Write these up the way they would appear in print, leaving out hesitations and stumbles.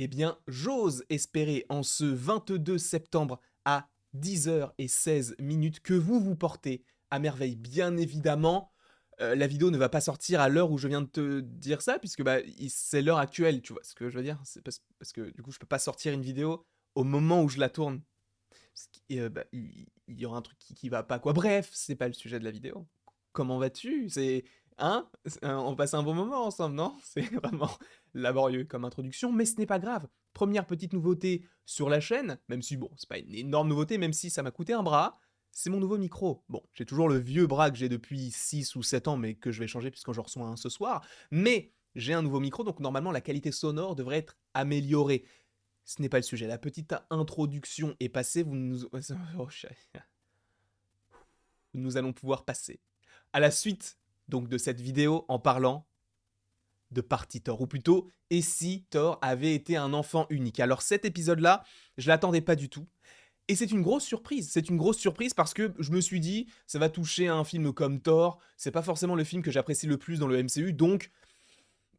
Eh bien, j'ose espérer en ce 22 septembre à 10h16 que vous vous portez à merveille. Bien évidemment, la vidéo ne va pas sortir à l'heure où je viens de te dire ça, puisque bah, c'est l'heure actuelle, tu vois ce que je veux dire? C'est parce que du coup, je peux pas sortir une vidéo au moment où je la tourne. Bah, il y aura un truc qui va pas, quoi. Bref, c'est pas le sujet de la vidéo. Comment vas-tu? Hein? On passe un bon moment ensemble, non? C'est vraiment laborieux comme introduction, mais ce n'est pas grave. Première petite nouveauté sur la chaîne, même si bon, c'est pas une énorme nouveauté, même si ça m'a coûté un bras, c'est mon nouveau micro. Bon, j'ai toujours le vieux bras que j'ai depuis 6 ou 7 ans, mais que je vais changer puisque j'en reçois un ce soir. Mais j'ai un nouveau micro, donc normalement la qualité sonore devrait être améliorée. Ce n'est pas le sujet. La petite introduction est passée. Oh, nous allons pouvoir passer à la suite donc de cette vidéo en parlant de partie Thor, ou plutôt et si Thor avait été un enfant unique. Alors cet épisode-là, je l'attendais pas du tout. Et c'est une grosse surprise. C'est une grosse surprise parce que je me suis dit, ça va toucher à un film comme Thor. C'est pas forcément le film que j'apprécie le plus dans le MCU, donc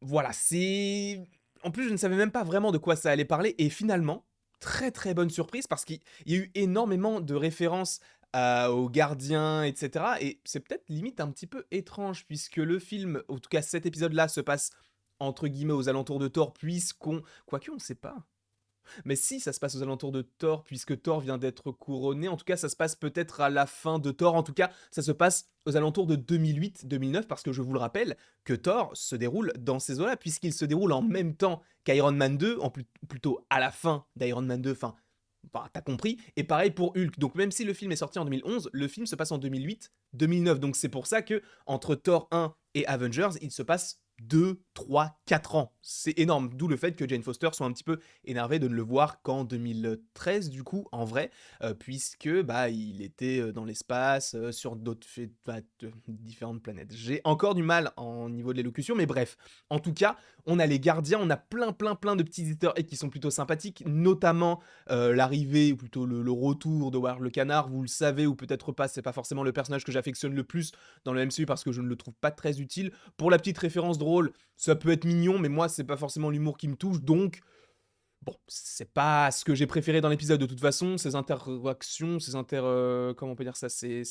voilà, c'est... En plus, je ne savais même pas vraiment de quoi ça allait parler, et finalement, très très bonne surprise, parce qu'il y a eu énormément de références aux gardiens, etc. Et c'est peut-être limite un petit peu étrange, puisque le film, en tout cas cet épisode-là, se passe entre guillemets aux alentours de Thor, puisqu'on... Quoique, on ne sait pas. Mais si, ça se passe aux alentours de Thor, puisque Thor vient d'être couronné. En tout cas, ça se passe peut-être à la fin de Thor. En tout cas, ça se passe aux alentours de 2008-2009, parce que je vous le rappelle, que Thor se déroule dans ces eaux-là, puisqu'il se déroule en même temps qu'Iron Man 2, plutôt à la fin d'Iron Man 2, enfin, bah, t'as compris. Et pareil pour Hulk. Donc même si le film est sorti en 2011, le film se passe en 2008-2009. Donc c'est pour ça que entre Thor 1 et Avengers, il se passe 2, 3, 4 ans. C'est énorme, d'où le fait que Jane Foster soit un petit peu énervé de ne le voir qu'en 2013, du coup, en vrai, puisque bah, il était dans l'espace, sur d'autres différentes planètes. J'ai encore du mal en niveau de l'élocution, mais bref. En tout cas, on a les gardiens, on a plein de petits easter eggs qui sont plutôt sympathiques, notamment l'arrivée, ou plutôt le retour de Howard le Canard, vous le savez, ou peut-être pas, c'est pas forcément le personnage que j'affectionne le plus dans le MCU parce que je ne le trouve pas très utile. Pour la petite référence drôle, ça peut être mignon, mais moi, c'est pas forcément l'humour qui me touche, donc bon, c'est pas ce que j'ai préféré dans l'épisode de toute façon. Ces interactions, comment on peut dire ça, ces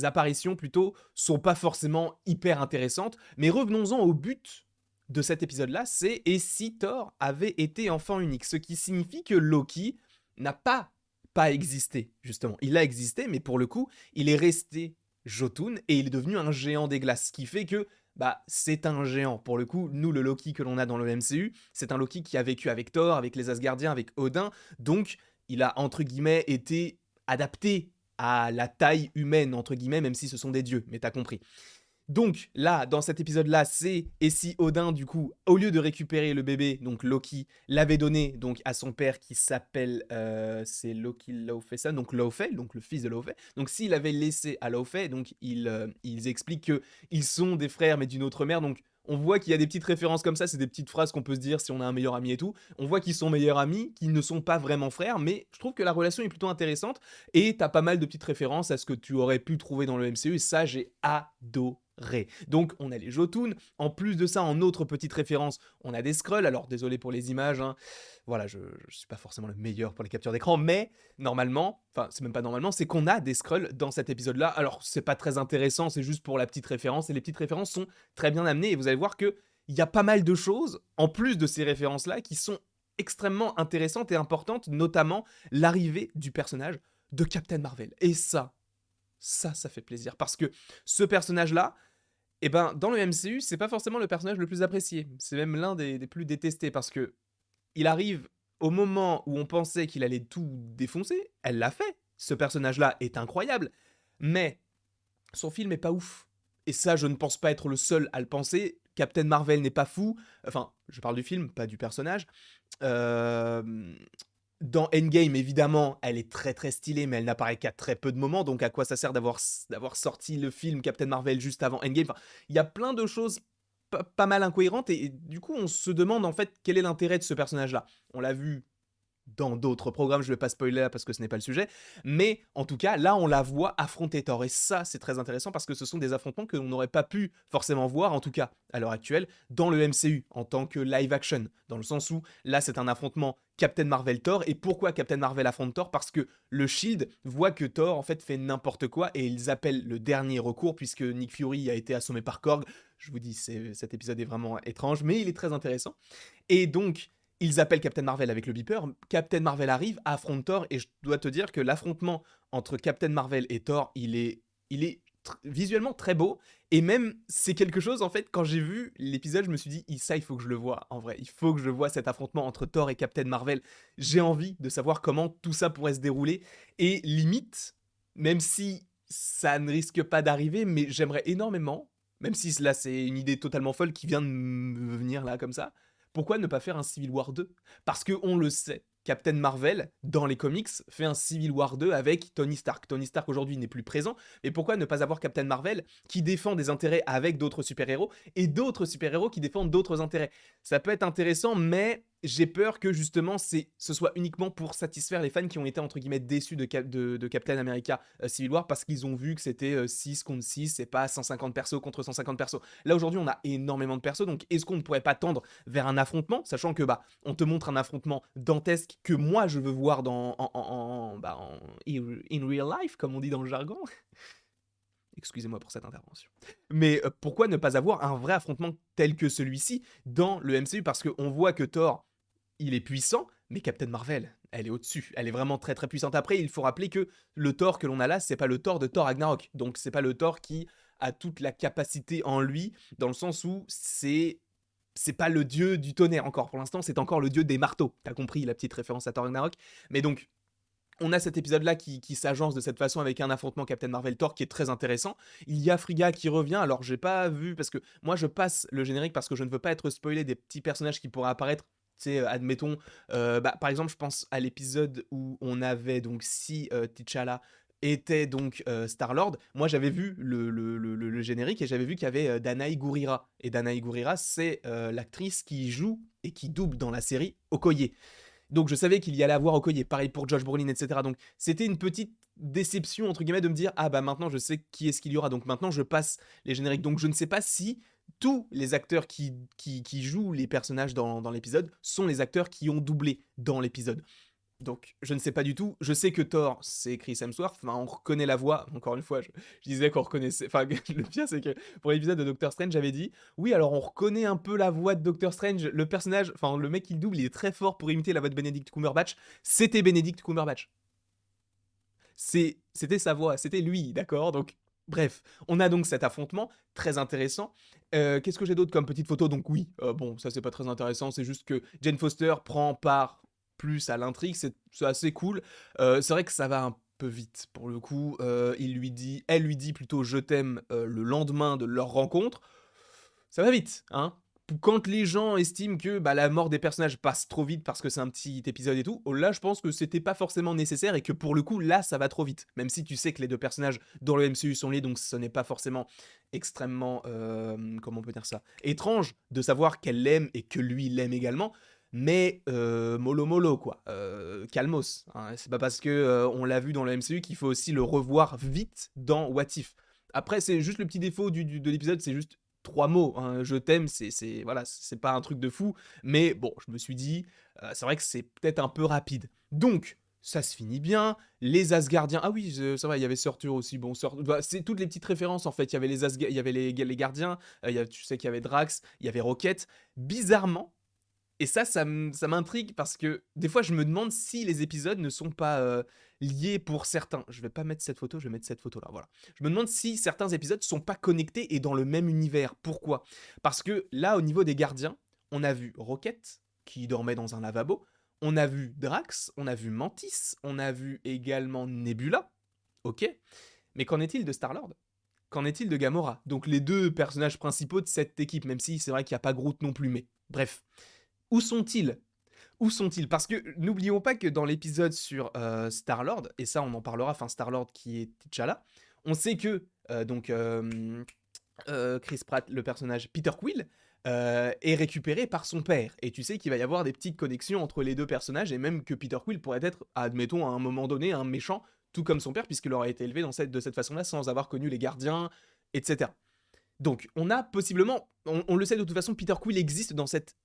apparitions plutôt, sont pas forcément hyper intéressantes. Mais revenons-en au but de cet épisode-là, c'est et si Thor avait été enfant unique, ce qui signifie que Loki n'a pas existé, justement. Il a existé, mais pour le coup, il est resté Jotun et il est devenu un géant des glaces, ce qui fait que bah, c'est un géant. Pour le coup, nous, le Loki que l'on a dans le MCU, c'est un Loki qui a vécu avec Thor, avec les Asgardiens, avec Odin, donc il a, entre guillemets, été adapté à la taille humaine, entre guillemets, même si ce sont des dieux, mais t'as compris. Donc là, dans cet épisode-là, c'est et si Odin, du coup, au lieu de récupérer le bébé, donc Loki, l'avait donné donc à son père qui s'appelle, c'est Loki Laufeyson, donc Laufey, donc le fils de Laufey. Donc s'il avait laissé à Laufey, donc ils expliquent que ils sont des frères mais d'une autre mère. Donc on voit qu'il y a des petites références comme ça, c'est des petites phrases qu'on peut se dire si on a un meilleur ami et tout. On voit qu'ils sont meilleurs amis, qu'ils ne sont pas vraiment frères, mais je trouve que la relation est plutôt intéressante et t'as pas mal de petites références à ce que tu aurais pu trouver dans le MCU et ça j'ai adoré. Donc on a les Jotun, en plus de ça, en autre petite référence, on a des Skrulls, alors désolé pour les images, hein. Voilà, je suis pas forcément le meilleur pour les captures d'écran, mais normalement, enfin c'est même pas normalement, c'est qu'on a des Skrulls dans cet épisode-là, alors c'est pas très intéressant, c'est juste pour la petite référence, et les petites références sont très bien amenées, et vous allez voir que il y a pas mal de choses, en plus de ces références-là, qui sont extrêmement intéressantes et importantes, notamment l'arrivée du personnage de Captain Marvel. Et ça fait plaisir, parce que ce personnage-là, et ben, dans le MCU, c'est pas forcément le personnage le plus apprécié. C'est même l'un des plus détestés parce que il arrive au moment où on pensait qu'il allait tout défoncer. Elle l'a fait. Ce personnage-là est incroyable. Mais son film est pas ouf. Et ça, je ne pense pas être le seul à le penser. Captain Marvel n'est pas fou. Enfin, je parle du film, pas du personnage. Euh, Dans Endgame, évidemment, elle est très très stylée, mais elle n'apparaît qu'à très peu de moments, donc à quoi ça sert d'avoir sorti le film Captain Marvel juste avant Endgame? Enfin, il y a plein de choses pas mal incohérentes, et du coup, on se demande en fait quel est l'intérêt de ce personnage-là. On l'a vu dans d'autres programmes, je vais pas spoiler là parce que ce n'est pas le sujet, mais en tout cas, là, on la voit affronter Thor et ça, c'est très intéressant parce que ce sont des affrontements que l'on n'aurait pas pu forcément voir, en tout cas à l'heure actuelle, dans le MCU en tant que live action, dans le sens où là, c'est un affrontement Captain Marvel-Thor. Et pourquoi Captain Marvel affronte Thor? Parce que le Shield voit que Thor en fait fait n'importe quoi et ils appellent le dernier recours puisque Nick Fury a été assommé par Korg. Je vous dis, cet épisode est vraiment étrange, mais il est très intéressant. Et donc, ils appellent Captain Marvel avec le beeper. Captain Marvel arrive, affronte Thor, et je dois te dire que l'affrontement entre Captain Marvel et Thor, il est visuellement très beau. Et même, c'est quelque chose, en fait, quand j'ai vu l'épisode, je me suis dit, ça, il faut que je le vois, en vrai. Il faut que je vois cet affrontement entre Thor et Captain Marvel. J'ai envie de savoir comment tout ça pourrait se dérouler. Et limite, même si ça ne risque pas d'arriver, mais j'aimerais énormément, même si là, c'est une idée totalement folle qui vient de me venir là, comme ça, pourquoi ne pas faire un Civil War 2? Parce que on le sait, Captain Marvel, dans les comics, fait un Civil War 2 avec Tony Stark. Tony Stark aujourd'hui n'est plus présent, mais pourquoi ne pas avoir Captain Marvel qui défend des intérêts avec d'autres super-héros et d'autres super-héros qui défendent d'autres intérêts? Ça peut être intéressant, mais j'ai peur que justement ce soit uniquement pour satisfaire les fans qui ont été entre guillemets déçus de Captain America Civil War parce qu'ils ont vu que c'était 6 contre 6 et pas 150 persos contre 150 persos. Là aujourd'hui on a énormément de persos, donc est-ce qu'on ne pourrait pas tendre vers un affrontement, sachant que bah on te montre un affrontement dantesque que moi je veux voir in real life comme on dit dans le jargon. Excusez-moi pour cette intervention. Mais pourquoi ne pas avoir un vrai affrontement tel que celui-ci dans le MCU? Parce qu'on voit que Thor, il est puissant, mais Captain Marvel, elle est au-dessus. Elle est vraiment très très puissante. Après, il faut rappeler que le Thor que l'on a là, c'est pas le Thor de Thor Ragnarok. Donc c'est pas le Thor qui a toute la capacité en lui, dans le sens où c'est pas le dieu du tonnerre encore. Pour l'instant, c'est encore le dieu des marteaux. T'as compris la petite référence à Thor Ragnarok. Mais donc, on a cet épisode-là qui s'agence de cette façon avec un affrontement Captain Marvel-Thor qui est très intéressant. Il y a Frigga qui revient, alors j'ai pas vu, parce que moi je passe le générique parce que je ne veux pas être spoilé des petits personnages qui pourraient apparaître. Tu sais, admettons, par exemple, je pense à l'épisode où on avait donc si T'Challa était donc Star-Lord. Moi j'avais vu le générique et j'avais vu qu'il y avait Danae Gurira. Et Danae Gurira, c'est l'actrice qui joue et qui double dans la série Okoye. Donc je savais qu'il y allait avoir Okoye, pareil pour Josh Brolin, etc. Donc c'était une petite déception, entre guillemets, de me dire, ah bah maintenant je sais qui est-ce qu'il y aura, donc maintenant je passe les génériques. Donc je ne sais pas si tous les acteurs qui jouent les personnages dans l'épisode sont les acteurs qui ont doublé dans l'épisode. Donc, je ne sais pas du tout. Je sais que Thor, c'est Chris Hemsworth. Enfin, on reconnaît la voix. Encore une fois, je disais qu'on reconnaissait. Enfin, le pire, c'est que pour l'épisode de Doctor Strange, j'avais dit oui, alors on reconnaît un peu la voix de Doctor Strange. Le personnage, enfin, le mec qui le double, il est très fort pour imiter la voix de Benedict Cumberbatch. C'était Benedict Cumberbatch. C'était sa voix, c'était lui, d'accord? Donc, bref, on a donc cet affrontement très intéressant. Qu'est-ce que j'ai d'autre comme petite photo? Donc, oui, bon, ça c'est pas très intéressant, c'est juste que Jane Foster prend part plus à l'intrigue, c'est assez cool. C'est vrai que ça va un peu vite pour le coup. Elle lui dit plutôt je t'aime le lendemain de leur rencontre. Ça va vite, hein. Quand les gens estiment que bah, la mort des personnages passe trop vite parce que c'est un petit épisode et tout, là je pense que c'était pas forcément nécessaire et que pour le coup là ça va trop vite. Même si tu sais que les deux personnages dans le MCU sont liés, donc ce n'est pas forcément extrêmement, comment on peut dire ça, étrange de savoir qu'elle l'aime et que lui l'aime également. Mais mollo mollo quoi, calmos. Hein. C'est pas parce que on l'a vu dans le MCU qu'il faut aussi le revoir vite dans What If. Après c'est juste le petit défaut de l'épisode, c'est juste trois mots, hein, je t'aime, voilà, c'est pas un truc de fou, mais bon, je me suis dit, c'est vrai que c'est peut-être un peu rapide. Donc, ça se finit bien, les Asgardiens, ah oui, ça va, il y avait Surtur aussi, bon, bah, c'est toutes les petites références en fait, il y avait il y avait les gardiens, tu sais qu'il y avait Drax, il y avait Rocket, bizarrement, et ça m'intrigue parce que des fois je me demande si les épisodes ne sont pas liés pour certains. Je vais pas mettre cette photo, je vais mettre cette photo là, voilà. Je me demande si certains épisodes sont pas connectés et dans le même univers. Pourquoi? Parce que là, au niveau des gardiens, on a vu Rocket qui dormait dans un lavabo, on a vu Drax, on a vu Mantis, on a vu également Nebula, ok? Mais qu'en est-il de Star-Lord? Qu'en est-il de Gamora? Donc les deux personnages principaux de cette équipe, même si c'est vrai qu'il n'y a pas Groot non plus, mais bref. Où sont-ils? Où sont-ils? Parce que n'oublions pas que dans l'épisode sur Star-Lord, et ça on en parlera, enfin Star-Lord qui est T'Challa, on sait que Chris Pratt, le personnage Peter Quill, est récupéré par son père. Et tu sais qu'il va y avoir des petites connexions entre les deux personnages, et même que Peter Quill pourrait être, admettons, à un moment donné, un méchant, tout comme son père, puisqu'il aurait été élevé de cette façon-là, sans avoir connu les gardiens, etc. Donc, on a possiblement, on le sait de toute façon, Peter Quill existe dans cet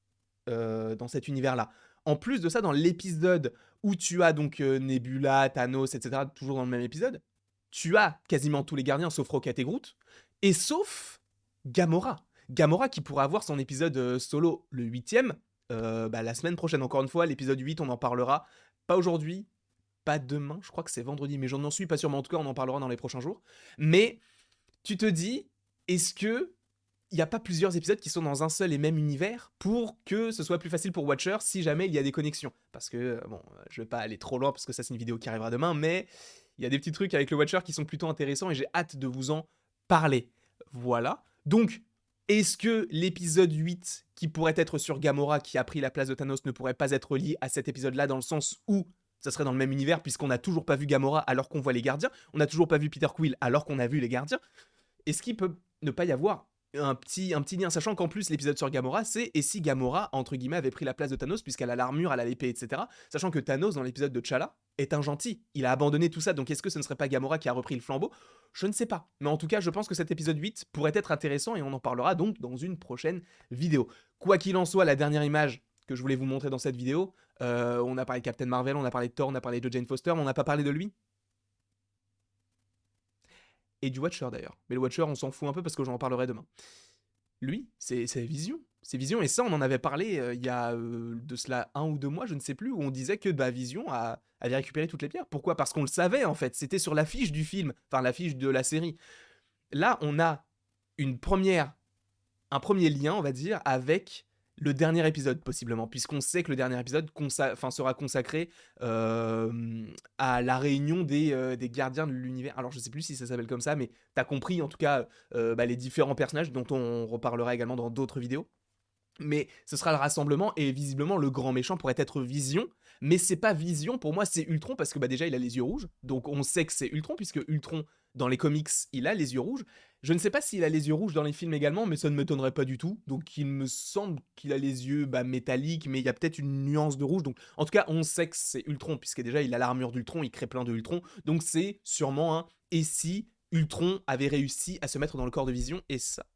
univers-là. En plus de ça, dans l'épisode où tu as donc Nebula, Thanos, etc., toujours dans le même épisode, tu as quasiment tous les gardiens sauf Rocket et Groot, et sauf Gamora. Gamora qui pourra avoir son épisode solo, le 8ème, la semaine prochaine. Encore une fois, l'épisode 8, on en parlera. Pas aujourd'hui, pas demain, je crois que c'est vendredi, mais j'en suis pas sûr, mais en tout cas, on en parlera dans les prochains jours. Mais tu te dis, est-ce que il n'y a pas plusieurs épisodes qui sont dans un seul et même univers pour que ce soit plus facile pour Watcher si jamais il y a des connexions. Parce que, je vais pas aller trop loin parce que ça c'est une vidéo qui arrivera demain, mais il y a des petits trucs avec le Watcher qui sont plutôt intéressants et j'ai hâte de vous en parler. Voilà. Donc, est-ce que l'épisode 8 qui pourrait être sur Gamora qui a pris la place de Thanos ne pourrait pas être lié à cet épisode-là dans le sens où ça serait dans le même univers puisqu'on n'a toujours pas vu Gamora alors qu'on voit les gardiens, on n'a toujours pas vu Peter Quill alors qu'on a vu les gardiens. Est-ce qu'il peut ne pas y avoir un petit lien, sachant qu'en plus l'épisode sur Gamora, c'est et si Gamora, entre guillemets, avait pris la place de Thanos, puisqu'elle a l'armure, elle a l'épée, etc. Sachant que Thanos, dans l'épisode de T'Challa, est un gentil. Il a abandonné tout ça, donc est-ce que ce ne serait pas Gamora qui a repris le flambeau? Je ne sais pas. Mais en tout cas, je pense que cet épisode 8 pourrait être intéressant et on en parlera donc dans une prochaine vidéo. Quoi qu'il en soit, la dernière image que je voulais vous montrer dans cette vidéo, on a parlé de Captain Marvel, on a parlé de Thor, on a parlé de Jane Foster, mais on n'a pas parlé de lui. Et du Watcher d'ailleurs. Mais le Watcher, on s'en fout un peu parce que j'en parlerai demain. Lui, c'est Vision. C'est Vision, et ça, on en avait parlé il y a de cela 1 ou 2 mois, je ne sais plus, où on disait que Vision avait récupéré toutes les pierres. Pourquoi? Parce qu'on le savait, en fait. C'était sur l'affiche du film, enfin l'affiche de la série. Là, on a un premier lien, on va dire, avec le dernier épisode, possiblement, puisqu'on sait que le dernier épisode sera consacré à la réunion des gardiens de l'univers. Alors, je sais plus si ça s'appelle comme ça, mais t'as compris, en tout cas, les différents personnages dont on reparlera également dans d'autres vidéos. Mais ce sera le rassemblement, et visiblement, le grand méchant pourrait être Vision, mais c'est pas Vision, pour moi, c'est Ultron, parce que déjà, il a les yeux rouges, donc on sait que c'est Ultron, puisque Ultron, dans les comics, il a les yeux rouges. Je ne sais pas s'il a les yeux rouges dans les films également, mais ça ne m'étonnerait pas du tout. Donc il me semble qu'il a les yeux métalliques, mais il y a peut-être une nuance de rouge. Donc en tout cas, on sait que c'est Ultron, puisque déjà il a l'armure d'Ultron, il crée plein de Ultron. Donc c'est sûrement un et si Ultron avait réussi à se mettre dans le corps de Vision, et ça.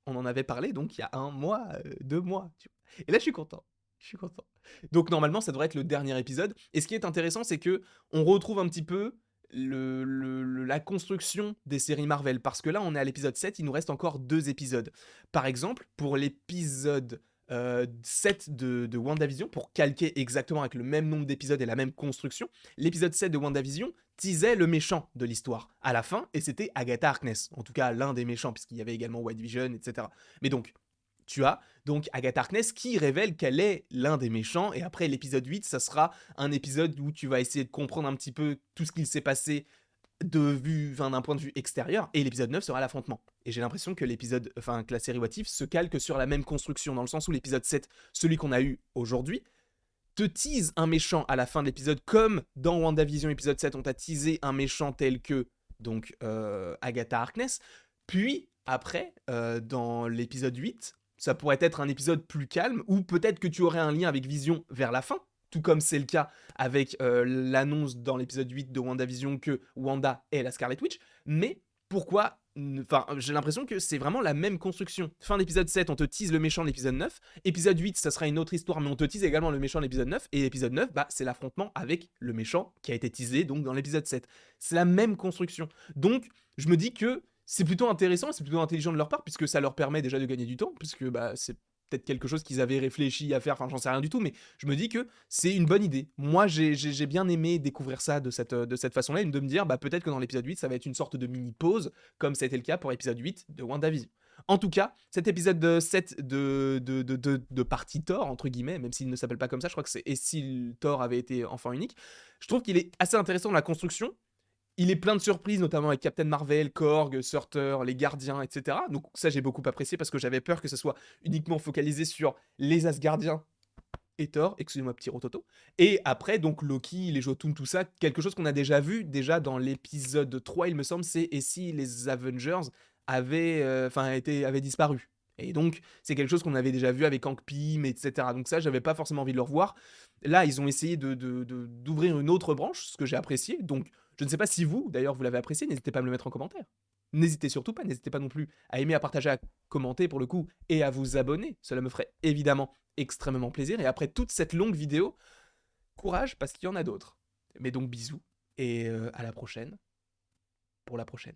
On en avait parlé donc il y a 1 mois, 2 mois. Tu vois. Et là je suis content. Je suis content. Donc normalement ça devrait être le dernier épisode. Et ce qui est intéressant, c'est que on retrouve un petit peu la construction des séries Marvel, parce que là on est à l'épisode 7, il nous reste encore 2 épisodes. Par exemple, pour l'épisode 7 de WandaVision, pour calquer exactement avec le même nombre d'épisodes et la même construction, l'épisode 7 de WandaVision teasait le méchant de l'histoire à la fin, et c'était Agatha Harkness, en tout cas l'un des méchants, puisqu'il y avait également White Vision, etc. Mais donc, tu as donc Agatha Harkness qui révèle qu'elle est l'un des méchants, et après l'épisode 8, ça sera un épisode où tu vas essayer de comprendre un petit peu tout ce qu'il s'est passé d'un point de vue extérieur, et l'épisode 9 sera l'affrontement. Et j'ai l'impression que que la série What If se calque sur la même construction, dans le sens où l'épisode 7, celui qu'on a eu aujourd'hui, te tease un méchant à la fin de l'épisode, comme dans WandaVision épisode 7, on t'a teasé un méchant tel que donc Agatha Harkness, puis après, dans l'épisode 8, ça pourrait être un épisode plus calme, ou peut-être que tu aurais un lien avec Vision vers la fin, tout comme c'est le cas avec l'annonce dans l'épisode 8 de WandaVision que Wanda est la Scarlet Witch, mais pourquoi j'ai l'impression que c'est vraiment la même construction. Fin d'épisode 7, on te tease le méchant de l'épisode 9. Épisode 8, ça sera une autre histoire, mais on te tease également le méchant de l'épisode 9. Et l'épisode 9, c'est l'affrontement avec le méchant qui a été teasé donc dans l'épisode 7. C'est la même construction. Donc, je me dis que c'est plutôt intéressant, c'est plutôt intelligent de leur part, puisque ça leur permet déjà de gagner du temps, puisque c'est peut-être quelque chose qu'ils avaient réfléchi à faire, enfin j'en sais rien du tout, mais je me dis que c'est une bonne idée. Moi j'ai bien aimé découvrir ça de cette façon-là, et de me dire peut-être que dans l'épisode 8 ça va être une sorte de mini-pause, comme ça a été le cas pour l'épisode 8 de WandaVision. En tout cas, cet épisode 7 de partie Thor, entre guillemets, même s'il ne s'appelle pas comme ça, je crois que c'est et si Thor avait été enfant unique, je trouve qu'il est assez intéressant dans la construction. Il est plein de surprises, notamment avec Captain Marvel, Korg, Surtur, les Gardiens, etc. Donc ça, j'ai beaucoup apprécié parce que j'avais peur que ce soit uniquement focalisé sur les Asgardiens et Thor, excusez-moi petit rototo. Et après, donc Loki, les Jotun, tout ça, quelque chose qu'on a déjà vu, déjà dans l'épisode 3, il me semble, c'est « Et si les Avengers avait disparu. Et donc, c'est quelque chose qu'on avait déjà vu avec Hank Pym, etc. Donc ça, j'avais pas forcément envie de le revoir. Là, ils ont essayé d'ouvrir une autre branche, ce que j'ai apprécié. Donc, je ne sais pas si vous, d'ailleurs, vous l'avez apprécié. N'hésitez pas à me le mettre en commentaire. N'hésitez surtout pas, n'hésitez pas non plus à aimer, à partager, à commenter pour le coup, et à vous abonner. Cela me ferait évidemment extrêmement plaisir. Et après toute cette longue vidéo, courage parce qu'il y en a d'autres. Mais donc bisous, et à la prochaine, pour la prochaine.